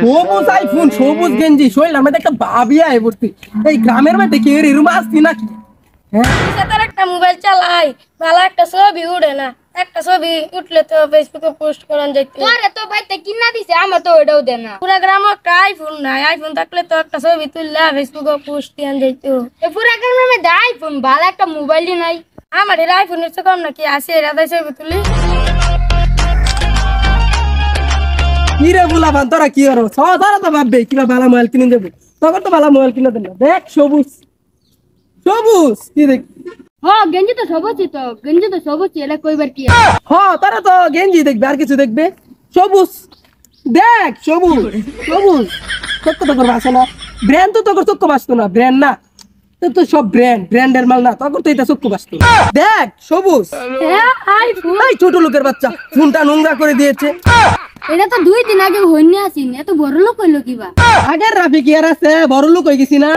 সবুজ আইফোন সবুজ গেঞ্জি শরীরের মধ্যে একটা ভাবি আয় ভর্তি। এই গ্রামের মধ্যে কি এরকম আসতি নাকি? হ্যাঁ তার একটা মোবাইল চালাই ভালো একটা ছবি উঠে না, একটা ছবি উঠলে তো ফেসবুকে পোস্ট করান যাইতো। তোরে তো ভাইতে কিনা দিছে, আমার তো ওটাও দে না। পুরা গ্রামে একটা আইফোন নাই, আইফোন থাকলে তো একটা ছবি তুললে ফেসবুকে পোস্ট দিয়ান যাইতো। এ পুরা গ্রামের মধ্যে আইফোন ভালো একটা মোবাইলই নাই। আমার এর আইফোনের চেয়ে কম নাকি আছে এরা তাই ছবি তুলি। কি রে বুলাবান তোরা কি করো? তারা তো ভাববে কিবা ভালো মোবাইল কিনে দেবো, তখন তো ভালো মোবাইল কিনে দেন না। দেখ সবুজ সবুজ কি দেখ। গেঞ্জি তো সবুজই, তো গেঞ্জি তো সবুজই, এটা কইবার কি? তারা তো গেঞ্জি দেখবে আর কিছু দেখবে। সবুজ দেখ সবুজ সবুজ চক্ক তো করবো আসে না। ব্র্যান্ড তো তোর চক্ক বাঁচতো না, ব্র্যান্ড না তো সব ব্র্যান্ডের মাল না, তখন তো এটা চক্ক বাঁচতো। দেখ সবুজ এই ছোট লোকের বাচ্চা ফোনটা নোংরা করে দিয়েছে। এটা তো 2 দিন আগে হইনি আসিন, এত বড় লোক হইলো কিবা? আগের রাফি কি আর আছে, বড় লোক হয়ে গেছি না।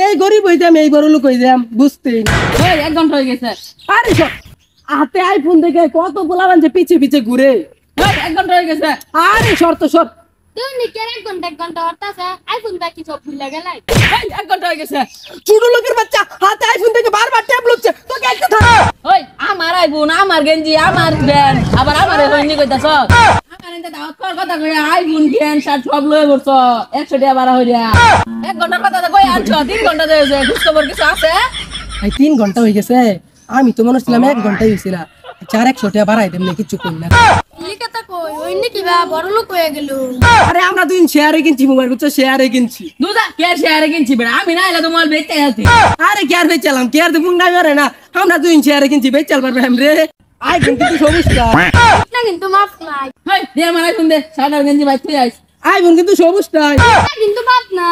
এই গরিব হয়ে যাম, এই বড় লোক হয়ে যাম, বুঝতেই না। 1 ঘন্টা হয়ে গেছে। আরে সব হাতে আইফোন দেখে কত পোলাবান যে পিছে পিছে ঘুরে। 1 ঘন্টা হয়ে গেছে। আরে শর্ত সর তুই নিকের 1 ঘন্টা হতাছে, আইফোন বাকি সব ভুলে গেলাই। 1 ঘন্টা হয়ে গেছে। ছোট লোকের বাচ্চা হাতে আইফোন দেখে বারবার ট্যাব লুচ্ছে, তোকে একটা থাক। ওই আমার আইফোন, আমার গেঞ্জি, আমার ব্যান্ড, আবার আমারে হইনি কইতাছ। আমার এতে দাওয়াত কর কথা কই আইফোন ব্যান্ড শার্ট সব লয়ে বসছ 100 টাকা বাড়া হইরা। 1 ঘন্টার কথা কই আনছ, 3 ঘন্টা হইছে, খোঁজখবর কিছু আছে? এই 3 ঘন্টা হয়ে গেছে, আমি তো মনে ছিলাম 1 ঘন্টাই হয়েছে না। 400 টাকা বাড়াই দেন না, কিছু কই না। লিখাতা কই হইনি কিবা বড় লোক হয়ে গেল। আরে আমরা দুদিন শেয়ারে কিনছি মোবাইল, বুঝছো, শেয়ারে কিনছি। দুদা কে শেয়ারে কিনছি বেড়া, আমি না এলা তো মাল বেচতে আছি। আরে কেয়ার বেচালাম, কেয়ার তো মুন্ডা মারে না। আমরা দুদিন শেয়ারে কিনছি, বেচাল পারবে রে। আইফোন কিন্তু সবুজটা, না কিন্তু মাপ নাই। হেই দে আমার আইফোন দে, শার্ট আর গেঞ্জি ভাই তুই আইস। আইফোন কিন্তু সবুজটা। কিন্তু বাদ নাই।